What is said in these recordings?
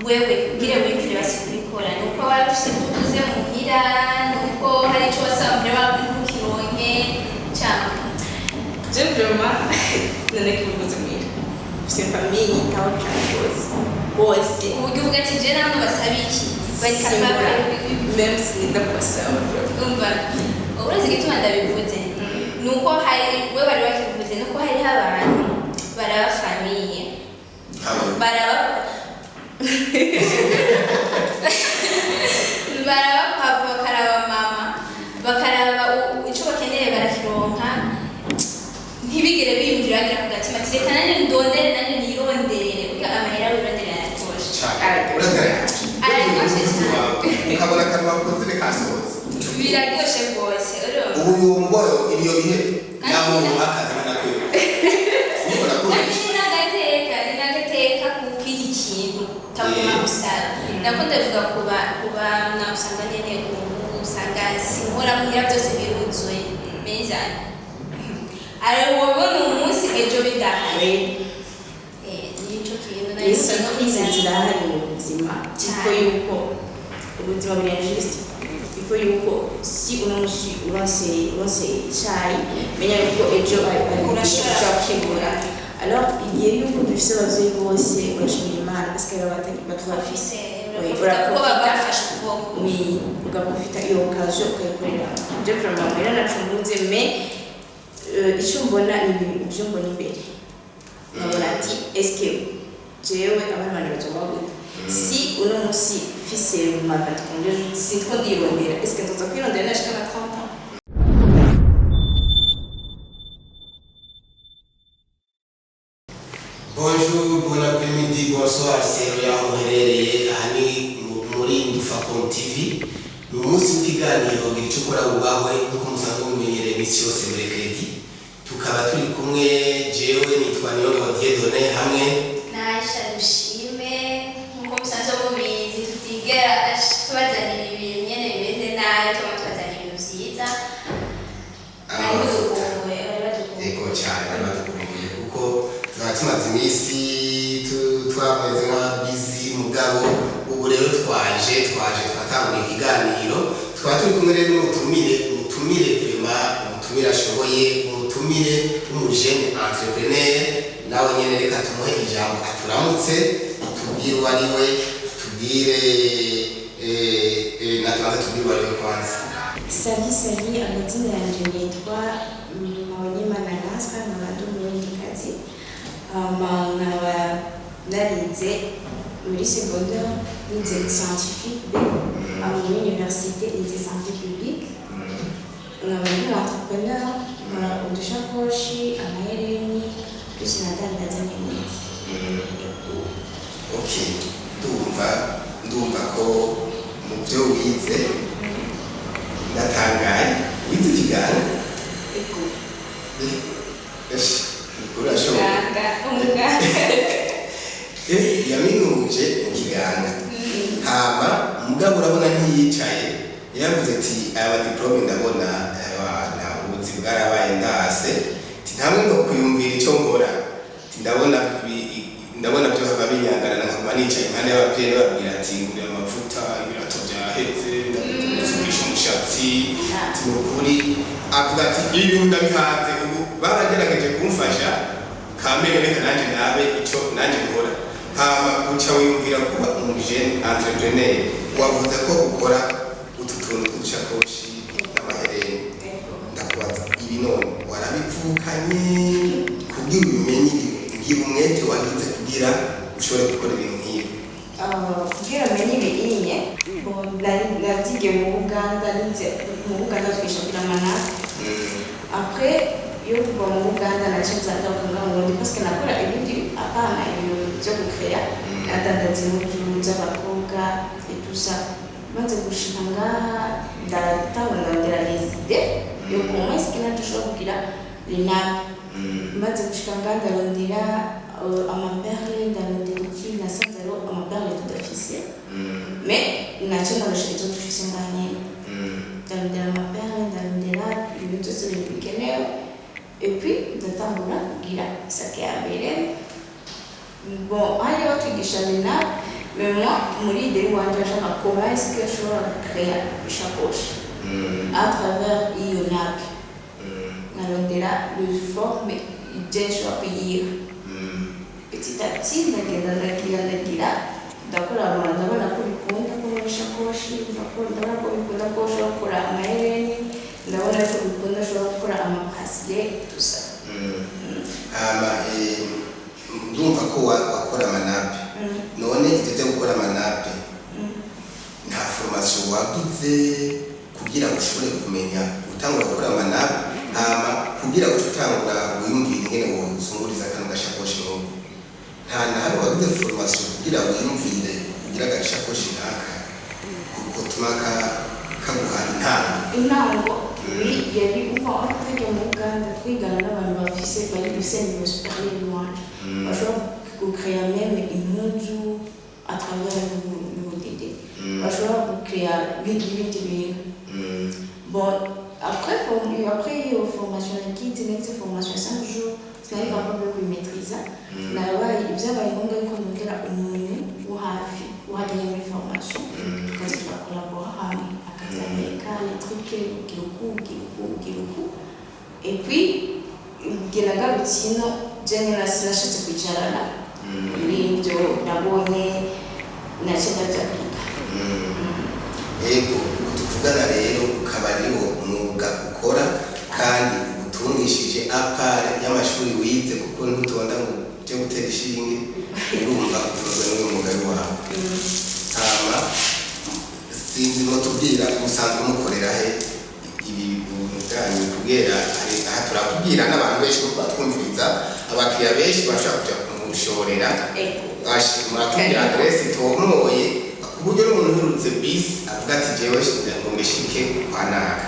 wewe kugira wimvire basi kubikora nuko wari ufite tuguze muhira nuko hari icyo wasambye bakukironke cyangwa je vraiment none kubuze muhira c'est famille tawo chose bose uburyo uvuga ati je namwe basaba iki bari kapable même si ndakubasaba umva urazi gituma ndabivuze nuko hari we bari bakivuze nuko hari abantu baraba famille baraba papa bakaraba mama bakaraba icyo bakeneye barakironka ntibigere biyumvira agira ku gatima ati reka nanjye ndondere nanjye nironderere kuko amahera wirondere yaratoshe ukabona akantu wakoze kasohotse biraryoshe rwose ubu uwo mugoro ibiyo bihe naho umuhakazi manakwiye nagateka kuko iki kintu taguma gusara nako ndavuga kuba namusanga nyene usanga sinkora muhira byose biruzuye meza ari wowe umunsi ejo bidahari nico kintu nari surprise zirahari mu buzima iko yuko ubuzima buri juste iko yuko si uno musi uronse icyayi menya yuko ejo urashobora kwigura alors igihe yuko dufise abavyeyi bose urashimira Imana parce que batubafise ugaprofita iyo occasion ukayikorera je vraiment mwera nacunguze mais icyo mbona ni ibyo mbona imbere nkabona ati eske jewe abana banje bazobaguta si uno musi fise ma 20 sinko ndirondera eske nzoza kwirondera nashika na 30 ans. Bonjour, bon après-midi, bonsoir, c'est Roya Muherereye, ahani muri Ndufacom TV. Ni umunsi w'ikiganiro gicukura ubahwe nk'uko musanzwe mumenyereye iminsi yose muri Kredi. Tukaba turi kumwe jewe nitwa Niyongo Dieudonné hamwe na Aisha Dushime nk'uko musanzwe mubizi tutigera tubazanira ibintu nyene bimeze nabi tubazanira ibintu vyiza. Ego cyane badukumbuye kuko tumaze iminsi twameze nka busy mugabo ubu rero twaje twatangura ikiganiro twaba turi kumwe rero n'umutumire vraiment umutumire ashoboye umutumire w'umujene entrepreneur nawe nyene reka tumuhe ijambo aturamutse tubwire uwo ari we tubwire natubanza tubwire uwo ari we kwanza. Salut amazina yanjye nitwa Mawanyimana Nasra nkaba umurundikazi nkaba narize muri secondaire nize scientifique muri université nize santé publique nkaba ndi entrepreneur nkora udushakoshi amahereni byose nadandaza n'ibindi. Okay, ndumva ko mu byo wize ndatangaye wize ikiganga yaminuje mu kiganga hama mugabo urabona ntiyicaye yavuze ati aba diplome ndabona ubuzi bwarabaye ndase ntamwe ngo kuyumvira icyo nkora ndabona byo hava binyangarana nkaba nicaye impande y'ababyeyi babwira ati ngurira amavuta ibirato byahetse ndabisugisha umushatsi tinukuri avuga ati ibintu ndabihanze ubu baragerageje kumfasha kamere reka nanjye nabe icyo nanjye nkora hama uca wiyumvira kuba umujene entrepreneur wavuze ko ukora utu tuntu tw'udushakoshi n'amahereni ndakubaza ibi none warabivukanye kubwira ubimenye ngira umwete wagize kugira ushobore gukora ibintu nk'ibi kugira umenye ibinye nabyigiye mu Buganda twishakira amanasi après yo kuva mu Buganda naje nzagaruka ngaho ubundi parce que nakora ibindi apana ibintu byo gukrea nadandaza impuzu z'abakobwa et tout ça maze gushika ngaha ndatabona les idées yo comment est-ce que dushobora kugira l'inapi maze gushika ngaha ndarondera amaperle ndarondera iki nasanze rero amaperle tudafise mais naje nkoresha izo dufise ngaha nyene ndarondera amaperle ndarondera ibintu byose bikenewe et puis ndatangura kugira isake ya mbere bon hariya batwigisha l'inapi mais moi muri idée wanje ashaka comment est-ce que je vais créer une sacoche à travers iyo nappe narondera le forme ibyo nshobora kuyiha petit à petit ndagira ndabona ko bikunda kubona ishakoshi ndabona ko bikunda ko ushobora gukora amahereni ndabona ko bikunda ushobora gukora amapasile tusa ndumva ko wakora amanape none ibyo byo gukora amanape nta formation wagize kugira ngo ushobore kumenya gutangura gukora amanape kugira ngo utangura wiyumvire ingene wozunguriza kano gashakoshi n'ubu nta nawe wagize formation kugira ngo wiyumvire kugira agashakoshi nkaka gutuma kaguha intango yari uva twajya mu Uganda twigana n'abantu bari bafise niveau supérieur iwanje bashobora gucréer même impuzu à travers le modèle bashobora gucréer ibindi bintu bon après iyo formation nakiti next formation 5 jours sinari capable de maîtriser nabaye ibyabaye ngombwa yuko nongera umuntu wo hafi wajyanye muri formation tukaza tugakolabora hamwe akazamerika les trucs kiruku et puis nagarutse ino jene nashatse kwicarana ibyo nabonye nacenda byakika yego tuvugana rero ukaba ariwo umwuga ukora kandi utungishije apare y'amashuri wize kuko ntutonda ngo uje gutera ishinge urumva utunzwe n'uyu mugari wawe sinzi no tubwira musanzwe mukorera he ibi bintu byanyu kubwira aha turakubwira n'abantu benshi ko batwumviriza abakiriya benshi bashaka kujya kumushorera muratubwira adresse itomoye ku buryo n'umuntu uherutse bisi avuga ati jewe ngo mbishike kwa naka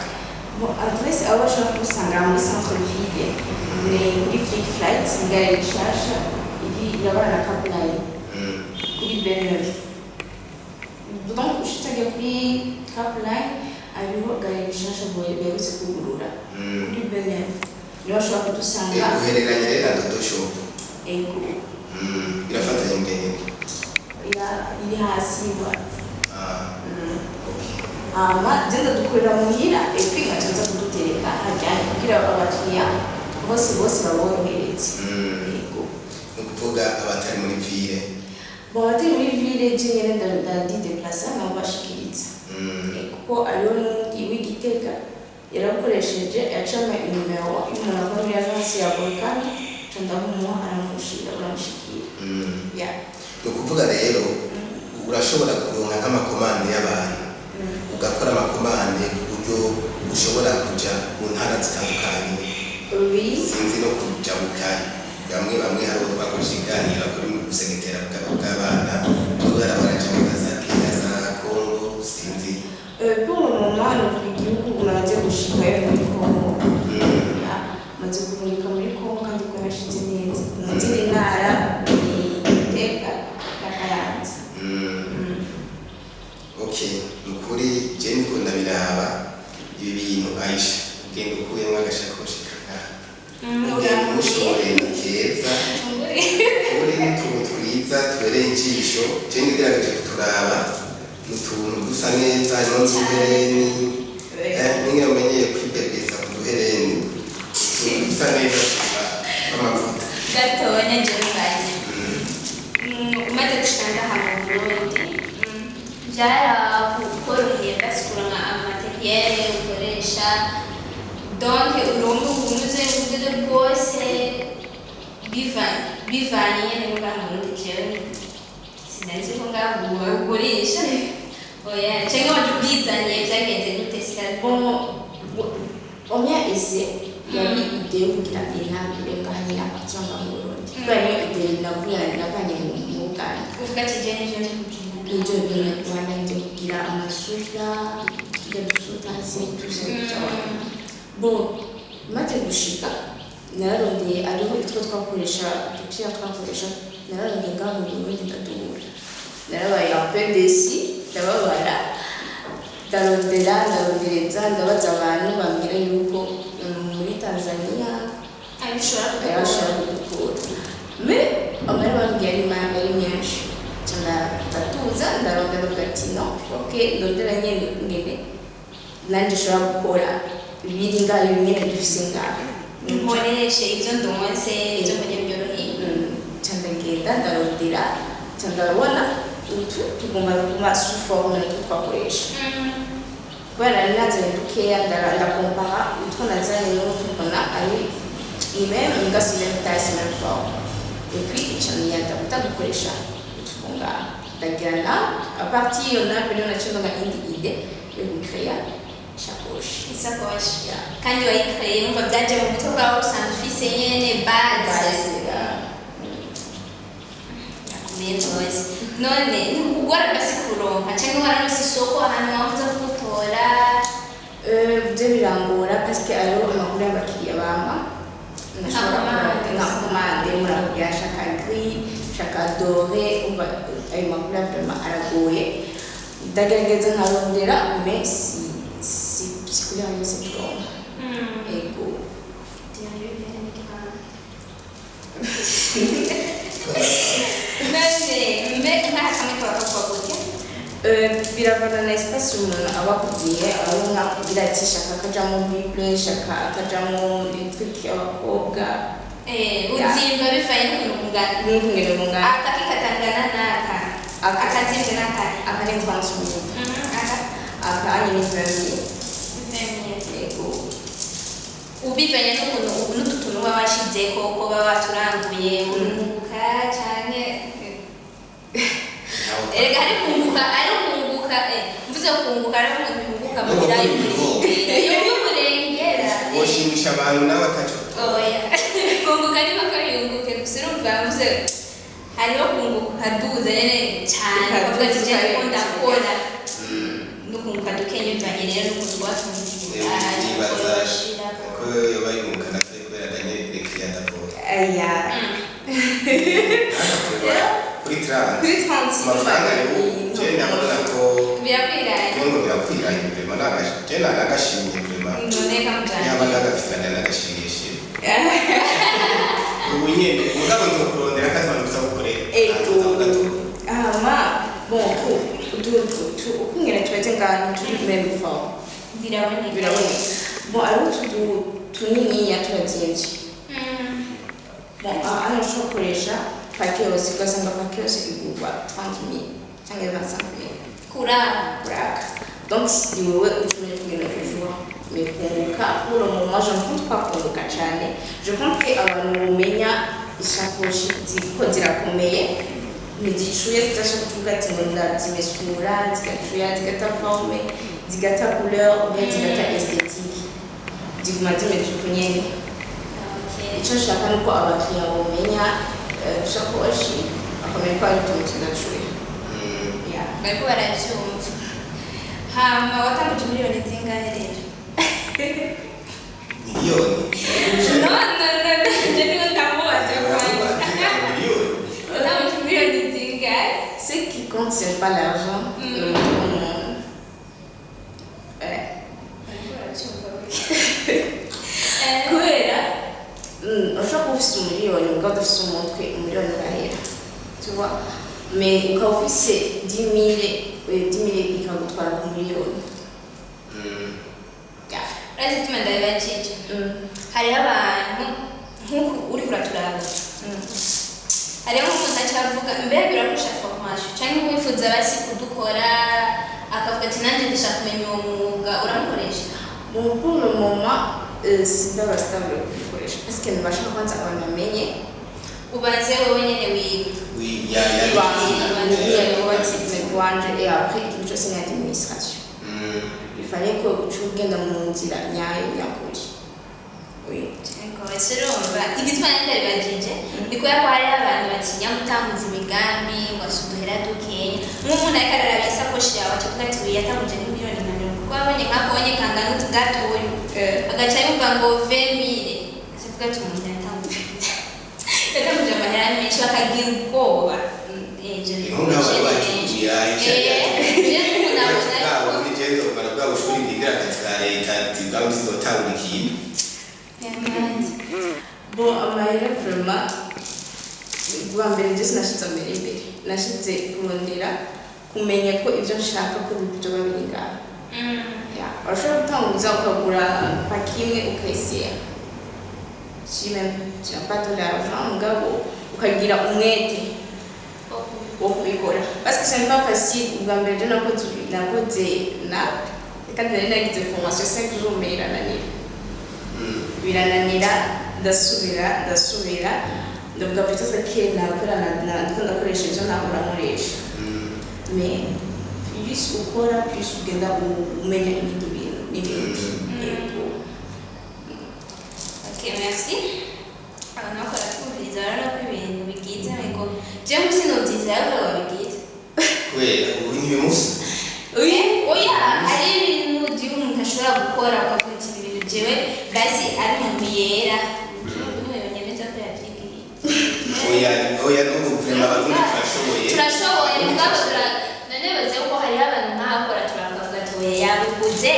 adresse aho bashobora kumusanga muri centre ville ni kuri Freak Flight ngare nshasha irabana na Kaplan kuri Benneuf donc ushitse kuri Kaplan ariho gare nshasha berutse kugurura kuri Benneuf niho ushobora kudusanga uhereranye rero na Dodo Shop ego irafatanye mbere iri hasi wa genda dukorera muhira epi ngacanza kudutereka hajyanye kugira abakiriya bose baborohereze yego ni ukuvuga abatari muri ville abatari muri ville jenyine ndadideplasa nabo bashikiriza kuko ariho n'undi w'Igitega yarakoresheje yacama inimero y'umuntu ava muri agence ya Volcan ndamumuha aramushikira ni ukuvuga rero urashobora kuronka nk'amakomande y'abantu ugakora amakomande ku buryo ushobora kujya mu ntara zitandukanye sinzi no kujya mu kayi bamwe hari uwo twakoresha iganira kuri gusegetera bw'abana kubera baraja mu Kenya za Congo sinzi pour le moment notre igihugu umaze gushikayo muri Congo maze kumurika muri Congo kandi konashitse neza mu zindi ntara Iteka na Kayanza okay nukuri je niko ndabiraba ibi bintu Aisha ugenda ukuyemo agashakoshi ugenda umushoreye keza uri n'utuntu twiza tubereye ijisho je nigerageje kuturaba n'utuntu dusa neza n'uduhereni ninge umenyeye kwibebeza ku duhereni dusa neza amavuta gatonya Jeremani umaze gushanga hano mu Burundi byarabukoroheye basukura amateriel ukoresha donc urongo unyuze ubudodo bwose bivaniye n'inga mu Burundi jewe sinzi ko ngaho ukoresha oya cyangwa wajubizanye byagenze gute on a essayé yari idée kugira intambwe ngahanyira abatsanga mu Burundi bari idée navanye mu Uganda uvuga ati je n'ejo n'ibyo Rwanda njye kugira amasura tujya dusuta tuze bon maze gushika nararondeye ariho itwo twakoresha nararondeye ngaho mu Burundi ndadubura narabaye apendesi ndababara ndarondereza ndabaza abantu bambwira yuko muri Tanzania ayashobora kudukura mais amara bambwiye ari menshi cyane tatu okay ndondera nyene ngene nanje shobora gukora ibiri ngaho nyene dufise ngaho nkoreshe ivyo ndonse ivyo mbonye byoroheye cyane ngenda ndarondera cyandabona utu tugomba kuma sous forme twakoresha kubera ninaze dukeya ndakompara utwo nazanye n'utwo mbona ari même ngasubira mutasi même forme et puis icaniya ndabuta gukoresha utufunga ndagirana à partir yo nape niyo naciye nga indi ide yo gucrea isakoshi kandi wayikreye umva byaje mu mutwe bwawe usanzwe ufise nyene base yakumeze none ugora basi kuronka cyangwa waranose isoko ahantu wavuze kugutora byo birangora parce que ayo amakuru y'abakiriya bama nkakomande murabwira shaka gris shaka doré umva ayo makuru vraiment aragoye ndagerageza nkarondera mais si couleur yose turonka ego none mbe nkakamwe kabakwa gutya biravana na espace umuntu aba akugiye aho nkakugira ati shaka akajamo bible shaka akajamo truc y'abakobwa uzimba bivanye n'ukuntu ungana akaki katangana n'aka akazimba n'akari akari transmis akanye ni famille ego ubivanye n'ukuntu n'utuntu baba bashizeko ko baba baturanguye urunguka canke erega ari kunguka mvuze kunguka ari kunguka mu birayi y'umurengera woshimisha abantu n'abatacu oya kunguka ni bakayunguke gusa urumva mvuze hariho kunguka kaduza nyene cyane bavuga ati je ndakora nukunguka dukenye bivanye rero n'ukuntu twatungiye ko yobayunguka natwe kubera danye rekiriya ndakora aya kuri 30 amafaranga je ndabona ko birakwiraye ngo birakwiraye vraiment nagaje nagashimye vraiment none kamujanye yaba nagafitana nagashimishije ubu nyene mugabo nzokurondera akazi bantuza gukorera ama bon ukungena tuweze ngani turi même forme biraboneka bon alors tuniniya turabyinshi bon ano ushobora gukoresha pake yose ugasanga pake yose igurwa 30,000 cyangwa 25,000 kuraka donc si wewe ukeneye kugenda kujura mais kunguka pour le moment je ne compte pas kunguka cyane je compte que abantu bamenya isakoshi ziko zirakomeye nizicuye zidashaka kuvuga ati ngo ndazimesura zigacuya zigata forme zigata couleur mais zigata esthétique ziguma zimeze uko nyene icyo nshaka nuko abakiriya bamenya isakoshi bakamenya ko ari utuntu tudacuye bariko baravyumva hama watanguje miliyoni zingahe rero miliyoni no je niwe ndamubaza watanguje miliyoni zingahe ce qui compte c'est pas l'argent kubera ushobora kuba ufise umiliyoni mugabo udafise umutwe umiliyoni urahera tu vois mais ukaba ufise 10,000 ikagutwara ku miliyoni urazi tuma ndabibajije hariho abantu nk'uku uri kuraturaba hariho nk'umuntu acavuga mbega birakurusha formation cyangwa wifuza basi kudukora akavuga ati nanjye ndashaka kumenya uwo mwuga uramukoresha pour le moment sindaba stable kubikoresha parce que nibashaka kwanza abantu bamenye ubanze wowe nyene wiga wanje et après ikintu cyose ni administration il fallait que ugenda mu nzira nyayo nyakuri ese urumva igitwara ndabibajije ni kubera ko hariho abantu batinya gutanguza imigambi ngo asuduhera dukenya nk'umuntu ariko araraba isakoshi yawe akavuga ati uyu yatanguje nk'imiliyoni nka 50 kuko abonye nk'akabonye kangana utu gatoya agaca yumva ngo 20,000 akavuga ati umuntu yatanguje amahera menshi bakagira ubwoba bon amahera vraiment bwa mbere je sinashitse mbere nashize kurondera kumenya ko ibyo nshaka ko byoba biri ngaho. Urashobora gutanguza ukagura paki imwe ukayisiya si même tu n'as pas de l'argent mugabo ukagira umwete wo kubikora parce que c'est pas facile ubwa mbere je nakoze kandi nari nagize formation 5 jours mais birananira ndasubira ndavuga peut-être que nakoresha ibyo nahora nkoresha mais plus ukora plus ugenda umenya ibindi bintu n'ibindi. Ok, merci. Abantu bakora twumviriza rero ko ibintu bigize ariko je musi no byiza ariko babigize kubera ubu ni bimusi oya hari ibintu umuntu ashobora gukora ukavuga ati ibintu jewe basi ari umuntu yera nyemeza ko yabyigiye oya n'ubu vraiment abarundi turashoboye mugabo nanebaze ko hari abantu nk'akora turakavuga ati oya yabikuze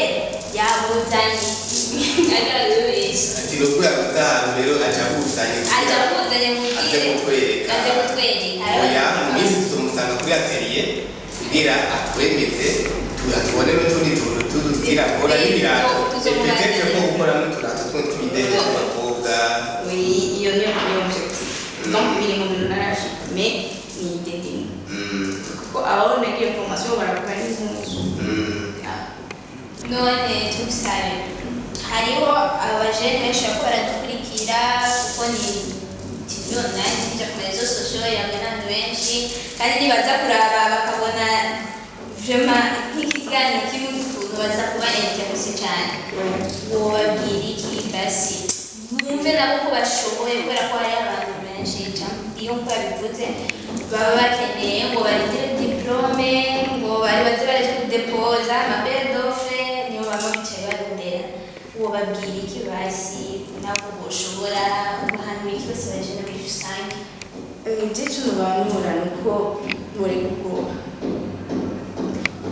yabuzanye ati nubwo yabutaha rero aja kuzanye mugire aje kutwereka oya mu minsi tuzomusanga kuri atelier kugira atwemeze tubone n'utundi tuntu tudutira akora n'ibirato peut-être ko gukora n'uturato tw'ibidede tw'abakobwa iyo niyo objectif donc biri mu bintu narashika mais ni idée kuko aho nagiye formation barakora n'impuzu none tusabe hariho abajene benshi bakora dukurikira kuko ni online zijya ku rezo social y'abantu benshi kandi nibaza kuraba bakabona vraiment nk'ikiganiro kimwe ukuntu baza kubarengera gusa cyane wobabwira iki basi mwumve nabo ko bashoboye kubera ko hari abantu benshi iyo nk'uko yabivuze baba bakeneye ngo barindire diplome ngo bari baze baraje kudepoza amabere d'offre niyo baba bicaye barondera wobabwira iki basi ntabwo boshobora guhanura iki bose baje muri rusange. Igice ubanura ni uko muri gukora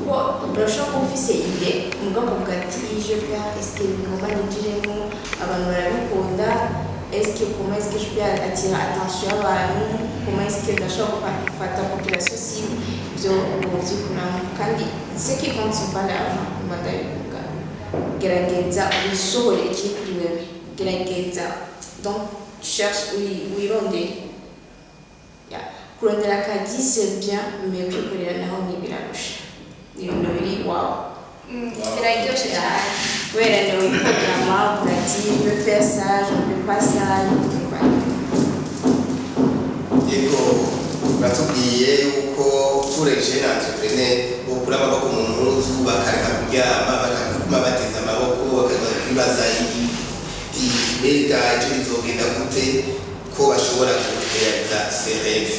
ko urashobora kuba ufise ide mugabo ukavuga ati je bien est-ce que ngomba ninjiremo abantu barabikunda est-ce que comment est-ce que je peux attirer attention abantu comment est-ce que ndashobora gufata population cible byo ubyikuramo kandi ce qui compte c'est pas l'argent badayivuga gerageza wisohore iki kuri wewe gerageza donc cherche wirondere kurondera akazi c'est bien mais kwikorera naho ntibirarusha ibintu biri wawe biraryoshye cyane kubera ni wikorama uvuga ati je veux faire ça je ne peux pas ça yego batubwiye yuko tureje n'entrepreneur bokura amaboko mu mpuzu bakareka kuryama bakaguma bateza amaboko bakaza kwibaza mbega icyo bizogenda gute ko bashobora kurealiza ses rêves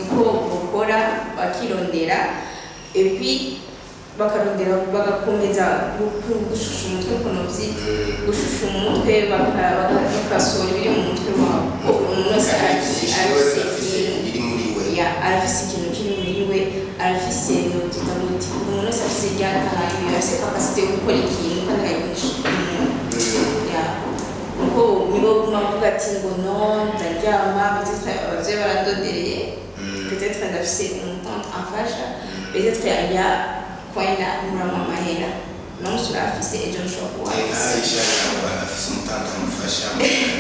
uko gukora bakirondera et puis bakarondera bagakomeza gushusha umutwe kunozi gushusha umutwe bakasohora ibiri mu mutwe wabo umuntu wese arafise ikintu kiri muri we arafise n'ubugira muti umuntu wese afise ryatahaye afise capacité yo gukora ikintu kandi akayikoresha uko nibo bavuga ati ngo no ndaryama abavyeyi barandodereye peut-être ndafise umuntante amfasha peut-être yajya kwenda murama mahera n'umusura afise ejo nshobora Aisha n'abana afise umuntante amufasha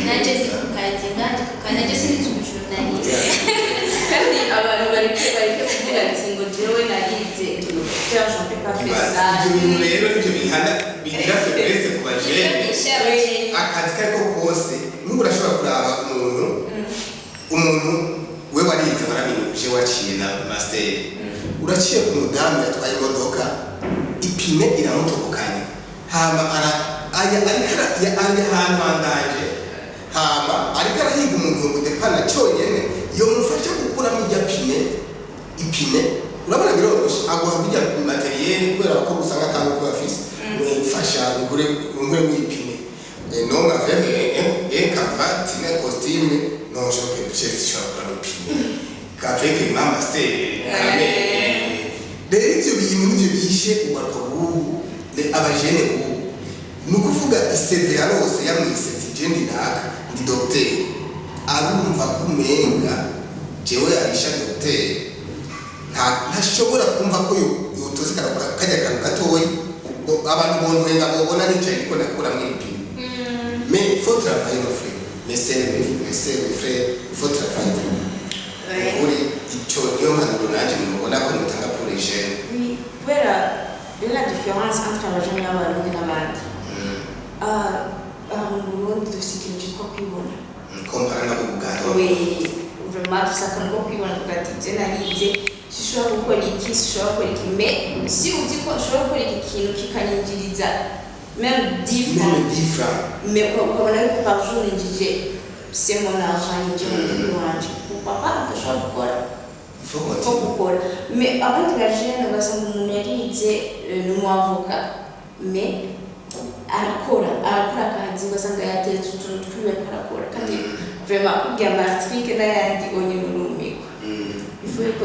nanje zikukaje nanje sinzi umujournaliste kandi abantu bareke kuvuga ati ngo jewe narize cyangwa je peux pas faire ça ibintu rero nivyo bihana bigira faiblesse ku bajene akazi kariko kose n'ubu urashobora kuraba umuntu we warize waraminuje waciye na master uraciye ku mudamu yatwaye imodoka ipine iramutokokanye hama ariko ahantu handaje hama ariko arahiga umuntu ngo depana cyonyene yo mufasha gukuramo irya ipine urabona biroroshe aguha bijya materiel kubera ko usanga kandi ko afise mwifasha ngure mwipine non avec un cravate un costume non je peux pas faire l'opinion qu'avec ma master rero ibyo bintu nibyo bishe ubarubu abajene ubu ni ukuvuga iseve yarose yamwise ati jendi naka ndi docteur arumva kumenga jewe arisha docteur nta ntashobora kumva ko yotoze kajya kantu gatoyi ngo abantu bonwenga bobona nicaye niko nakura mw'ipine mais faut travailler nos frères mes sœurs mes frères faut travailler uri ico niyo mpanuro naje mubona ko mutanga pour les jeunes. Oui, voilà la différence entre abajene n'abarundi n'abandi. Mu Burundi dufite ikintu cyitwa kwibona. Kompara n'abo Uganda. Oui, vraiment dufite akantu ko kwibona tugati je narize sishobora gukora iki sishobora gukora iki mais si uzi ko ushobora gukora iki kintu kikanyinjiriza même 10 francs mais ukabona yuko par jour ninjije c'est mon argent ninjije mu mubiri wanje pourquoi pas ndashobora gukora faut gukora mais abandi bajene ugasanga umuntu yarize ni umuavoka mais arakora akazi ugasanga yateretse utuntu twiwe arakora kandi vraiment kubwira amatrike n'ayandi onye n'urumiko ifuye ko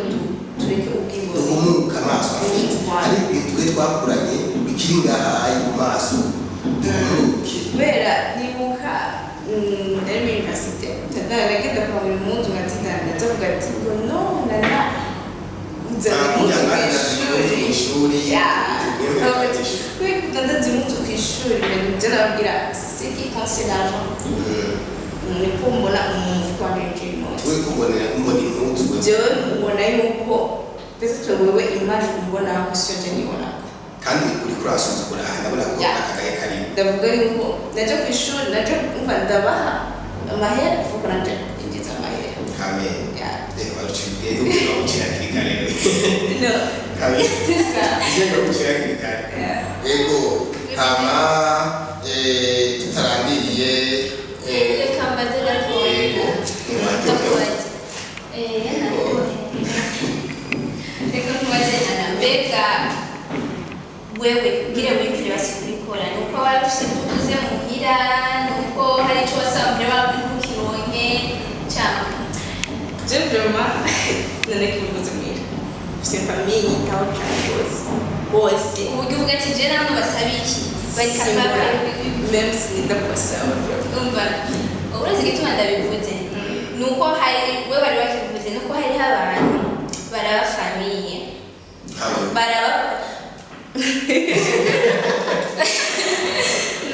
tureke ubwibone duhumuka amaso afite ari ibintu twakuranye bikiri ngahaye mu maso duhumuke kubera nibuka ari muri universite nagenda kwa buri munsi ngatindana ndavuga ati ngo no nana ishuri ndazi mutu ku ishuri ibyo nababwira ce qui compte c'est l'argent niko mbona umuntu twarinjiye impunzi we kubonera mbona impunzi jewe ubona yuko peut-être wewe image ubona ko sio je nibona kandi uri kurasuzugura ndabona ko akagaye kari ndavuga yuko naje ku ishuri naje umva ndabaha amahera kuko naje ingiza amahera kame reka barucibwe n'ubwo ukira kikare no kame sisa yego ukira kikare yego kama tutarandiriye reka mbadela yego reka nkubaze nana mbega wewe kugira wiyumvire basi kubikora ni uko wari ufite tukuze muhira ni uko hari icyo wasambye bakukironke cyangwa je vraiment none kibuze mwira ufite famille yitaho cyane bose uburyo uvuga ati je namwe basaba iki bari kapable même si ndakubasaba umva urazi igituma ndabivuze ni uko hari we bari bakivuze ni uko hariho abantu baraba famiye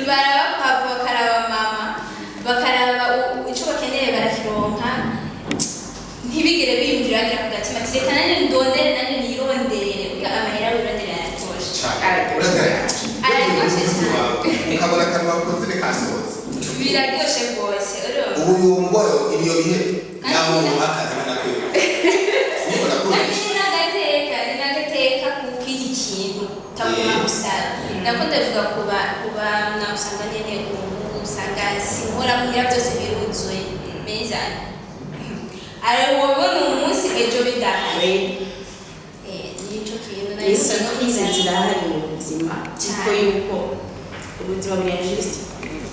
baraba papa bakaraba mama bakaraba icyo bakeneye barakironka ntibigere biyumvira bagira ku gatima ati reka nanjye ndondere nanjye nironderere kuko amahera wirondere arayatoshe araryoshye cyane ukabona akantu wakoze rekasohotse biraryoshye rwose ubu ngoro ibiyo bihe naho uhakaze n'akwiye ni n'agateka kuko iki kintu utaguma gusara nako ndavuga kuba mwagusanga nyine usanga sinkora muhira byose biruzuye meza wowe ni umunsi ejo bidahari nicyo kintu izo nkizi zirahari mu buzima kuko yuko ubuzima buri injuste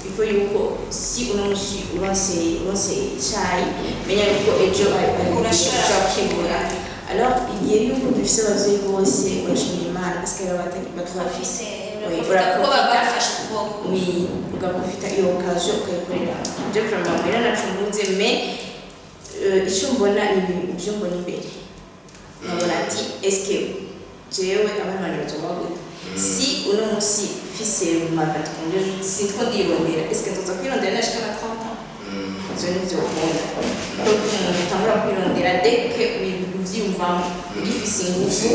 kuko yuko si uno munsi uronse icyayi menya yuko ejo urashobora kwigura alors igihe yuko dufise abavyeyi bose urashimira Imana parce que batubafise ugaprofita iyo occasion ukayikorera je vraiment mbere nacumuze mais icyo mbona ni ibyo mbona imbere nkabona ati eske jewe abana banje bazoma gute si uno munsi fise mu mavati konje sitwa ndibonera eske nzoza kwirondera nashika na 30 ans ivyo nivyo ukunda kuko umuntu utangura kwirondera deke uvyiyumvamo ugifise ingufu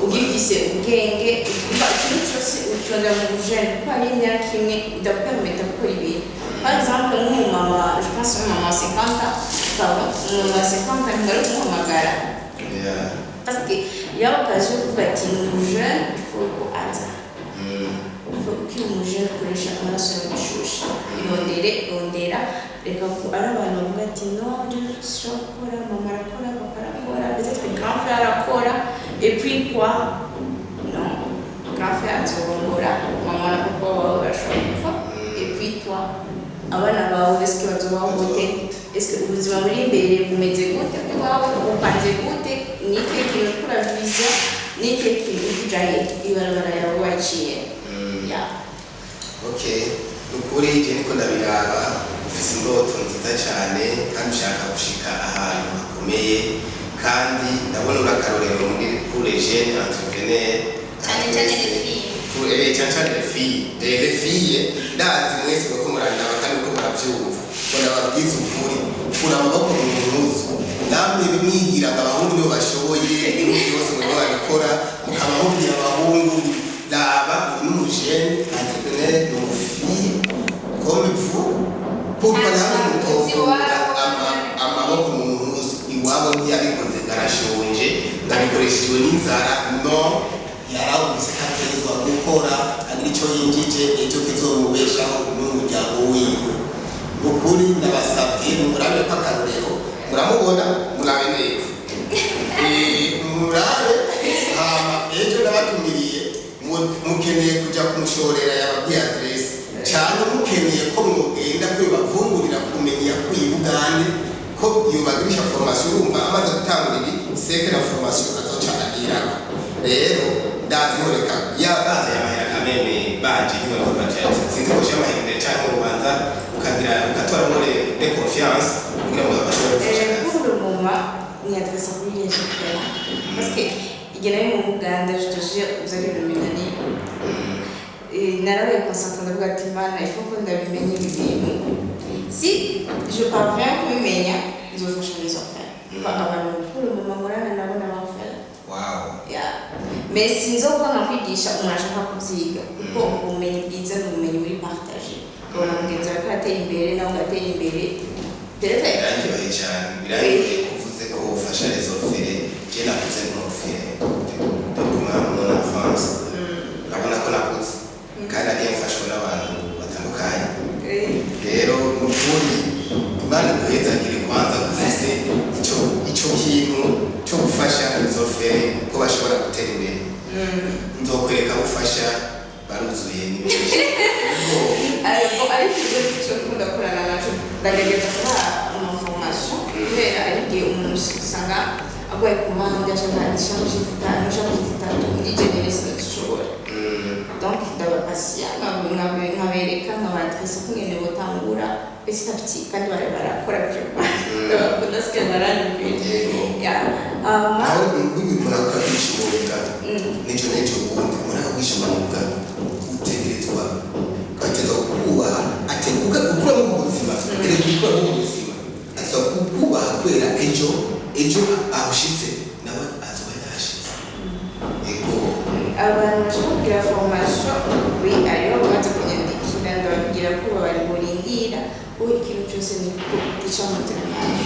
ugifise ubwenge ikintu cyose ukirondera mu bujene kuko hari imyaka imwe idakupermeta gukora ibintu par exemple nk'umumama je pense umumama wa 50 umuntu wa 50 ntibari kumuhamagara parce que yaba occasion yo kuvuga ati ni umujene il faut ko aza ukiri umujene ukoresha amaraso yo gushusha rondera reka ko ari abantu bavuga ati no dushobora gukora mama arakora papa arakora peut-être grand frère arakora et puis quoi non grand frère azorongora mama na papa bawe bashobora gupfa et puis toi abana bawe eske bazobaho gute eske ubuzima buri imbere bumeze gute iwawe upanze gute nike kintu kura vision nike kintu kujaye ibarabara yawe waciye okay ukuri je niko ndabiraba ufise indoto nziza cyane kandi ushaka gushika ahantu hakomeye kandi ndabona urakarorero muri jeunes entrepreneurs cyane les filles ndazi mwese ko murandaba kandi ko murabyumva bona babwiza ukuri kuna amaboko mu muzi namwe bimwigira abahungu nibo bashoboye ibintu byose ngo babikora mukabahubira abahungu laba n'umujene entrepreneur n'umufille comme vous pourquoi namwe mutovuga amaboko mu muzi iwabo ntiyabikoze garashonje ndabikoreshejwe n'inzara no yaravuze katezwa gukora agira icyo yinjije icyo kizomubeshaho n'umuryango wiwe ukuri ndabasabye murabe ko akarorero muramubona murabe neza murabe hama ejo nabatumiriye mukeneye kuja kumushorera yababwiye adresse cyane mukeneye ko mugenda kwe bavungurira kumenya kwibugande ko iyo bagirisha formation urumva amaze gutangura ibi seke na formation azoca agira rero ndazikoreka yabaza yamahera kameme baje niba ko bajetse sinzi ko shama hinde cyane ubanza ukagira ugatora muri de confiance kugira ngo abashobore gufasha pour le moment ni adresse kuri les gens parce que igena mu Uganda je te jure vous allez le mener narabaye concentré ndavuga ati mana il faut que ndabimenye ibintu si je parviens kubimenya nzofasha les enfants abantu pour le moment murana nabona abafana wow yeah mais sinzoba nkakwigisha umuntu ashaka kubyiga kuko ubumenyi bwiza n'ubumenyi buri partage ubona mugenzi wawe atera imbere nawe ugatera imbere birangiye cyane birangiye kuvuze ko ufasha les orphelins je nakuze n'orphelin de mon enfance nabona ko nakuze kandi agiye mfashwa n'abantu batandukanye rero n'ukuri imana guhezagire kwanza gufise icyo kintu cyo gufasha les orphelins ko bashobora gutera imbere nzokwereka gufasha baruzuye n'ibindi ariko icyo nkunda kurana nacyo ndagerageza kubaha amaformation kubera ari igihe umuntu usanga agwaye ku mpande ashaka ishaje zitatu muri generesi badashobora donc ndabapasiya nkabereka nkabadresse kungene botangura petit à petit kandi barakora byo ndabakunda sike baranyumvira aho umuntu akabishoboka n'icyo ubundi umuntu akabishoboka utegerezwa kubaha ateguka gukura mu buzima gukura mu buzima asaba kubaha kwera ejo ahushitse nawe azoba yashitse ego abantu bashaka kugira formation ariho bamaze kunyandikira ndababwira ko bari burindira ubu ikintu cyose ni gica mu nzira yawe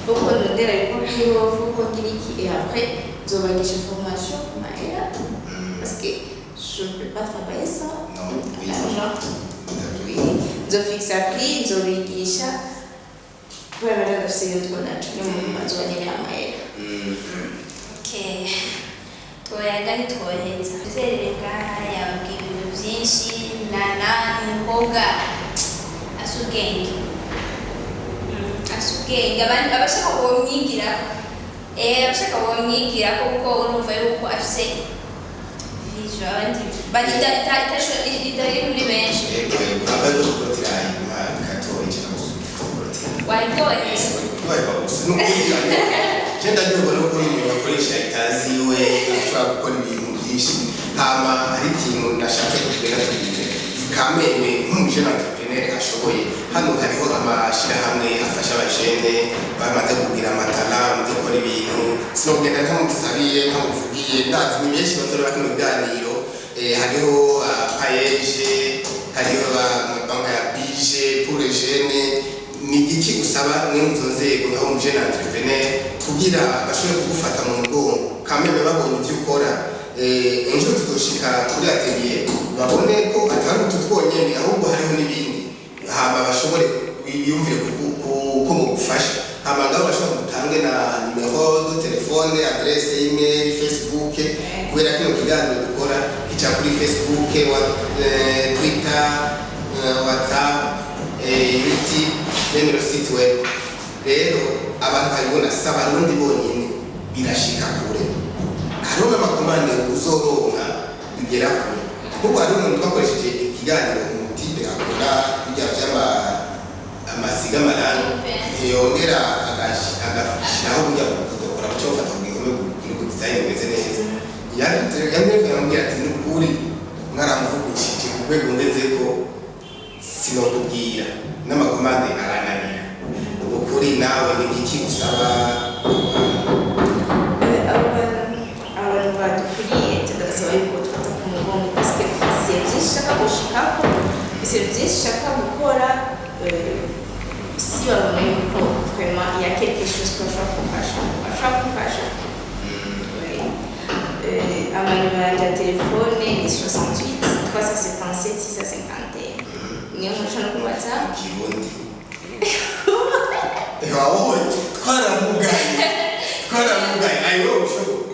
kuko ndondera ibikoresho kuko ngira iki et après nzobagisha formation ku mahera parce que je ne peux pas travailler ça l'argent nzofixa prix nzobigisha kubera badafise iyo twonaco niyo muntu bazonyerera amahera twoyaga ntitwoheza tuzerereka yababwira ibintu byinshi umukobwa asa ubwenge abandi abashaka bamwigirako kuko urumva yuko afise vision abandi itari muri benshi Genda nyoba no kuri umuntu akoresha itazi we ashobora gukora ibintu byinshi hama hari ikintu nashatse kutubera tubize kameme nk'umujene entrepreneur ashoboye hano hariho amashirahamwe afasha abajene bamaze kugira amatara bamaze gukora ibintu sinogenda ntamugisabiye ntamuvugiye ndazi ni benshi batora bakino biganiro hariho payeje hariho amabanki ya bije pour les jeunes ni iki usaba n'inzo nzego naho umujene entrepreneur kugira bashobore kugufata mu mugongo kameme babonye ibyo ukora ejo tuzoshika kuri atelier babone ko atari ututwonyene ahubwo hariho n'ibindi hama bashobore biyumvire ko mugufasha hama ngabo bashobora gutange na numero de telefone adresse email Facebook kubera kino kiganiro dukora kica kuri Facebook Twitter WhatsApp YouTube n'imero site web rero abantu bayibona saba n'undi bonyine birashika kure hariho n'amakomande uzoronka bigera kure kuko hari umuntu twakoresheje ikiganiro umutipe akora bijya amasiga amarangi yongera agashiraho burya kudokora cyo fata mu gihome kugira ngo design imeze neza yamwevuye amubwira ati nukuri mwaramuvugishije ku rwego ngezeko sinokubwira n'amakomande arananira ukuri nawe ni iki usaba abantu badukuriye tudasaba yuko dufata ku mugongo parce que c'est byinshi ushaka gushikako c'est byinshi ushaka gukora si babona yuko vraiment il y a quelque chose que bashaka kufasha amanimero yanjye ya telefone ni 68 377 651 niyo mushobora ku WhatsApp kirundi ewa twaramugaye ayo ushobora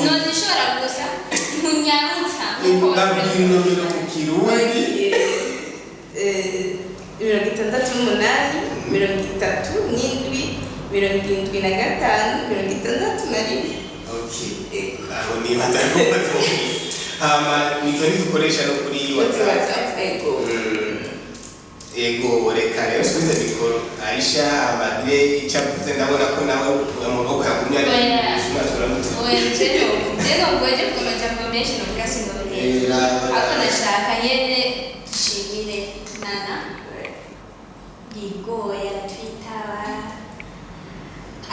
nozishobora gusa ntunyarutsa ndabwira inomero mu kirundi 68 37 75 okay aho nibaza ko batumvise hama nizo nizikoresha no kuri WhatsApp ego reka rero subize mikoro Aisha amagire icyavuze ndabona ko nawe amaboko yagumye ari sumatura mutu jeno ngoje kuma jambo menshi no kasi no ako nashaka nyene shimire nana yigoya twitaba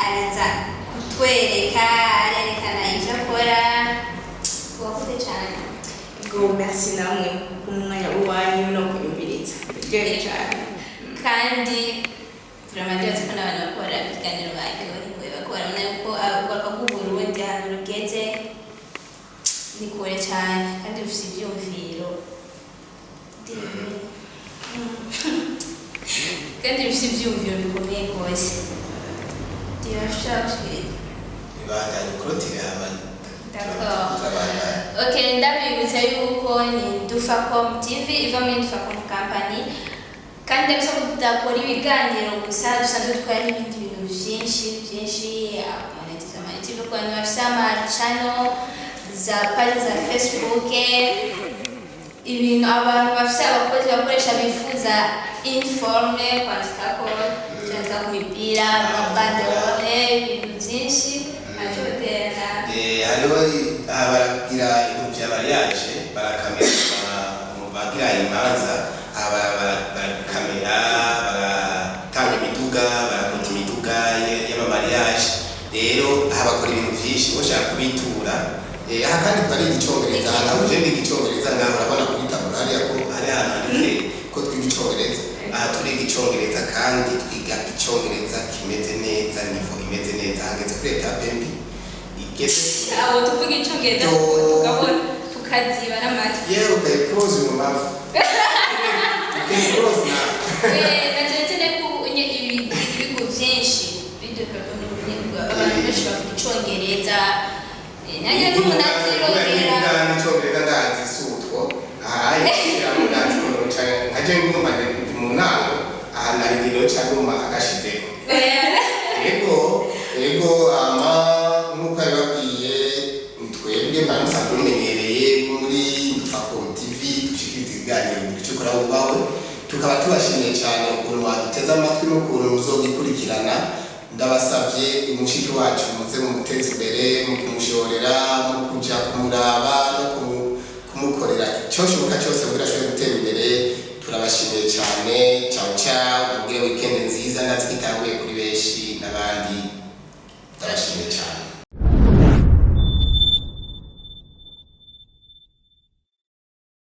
araza kutwereka arerekana ivyo akora wakoze cyane go merci namwe kumwanya uwanyu no kunyumviriza biryoshye cyane kandi vraiment byazi ko n'abantu bakora ibiganiro baryohewe bakora yuko abakora bw'Uburundi ahantu rugeze ni kure cyane kandi bifite ibyumviro kandi bifite ibyumviro bikomeye rwose dirashaka ibandanye kurotira abantu d'accord ok ndabibutsa yuko ni Dufacom TV iva muri Dufacom company kandi ndabisa ko tudakora ibiganiro gusa dusanzwe dukora n'ibindi bintu byinshi monetization ku bantu bafite amachannel za page za Facebook ibintu abantu bafite abakozi bakoresha bifuza informe kwandikako cyangwa ku mipira amabandorone ibintu byinshi ashobora hariho abaragira ibintu bya mariage barakamera bagira imanza barakamera baratanga imiduga barakota imiduga y'amamariage rero bakora ibintu byinshi bashaka kubitura aha kandi twari igicongereza ahantu uje n'igicongereza ngaho urabona kuri taburo hariya ko hari ahantu handitse ko twiga icongereza aha turiga icongereza kandi twiga icongereza kimeze neza nivo imeze neza hageze kuri etape mbi igeze aho tuvuga icongereza tukabona tukaziba n'amata yewe close mu mafu close na nacyane ko ibigo byinshi abantu benshi bavuga icongereza nanjye n'umunazirongera n'icongereza ndazi sutwo aha yishyiramo ndazirongera cyane nkaje ngumva ndi mu ntango aha nari ngiro cyaguma agashizeko ego ama nk'uko yababwiye twebwe musanzwe mumenyereye muri Dufacom TV dushikiriza ibiganiro mu gice kora ubawe tukaba tubashimiye cyane ukuntu waduteze amatwi n'ukuntu muzogikurikirana ndabasabye umushiki wacu muze mumuteze imbere mu kumushorera mu kuja kumuraba no kumukorera icyoshoboka cyose kugira ashobore gutera imbere turabashimiye cyane ciao ciao mugire weekend nziza ndazi kitanguye kuri benshi n'abandi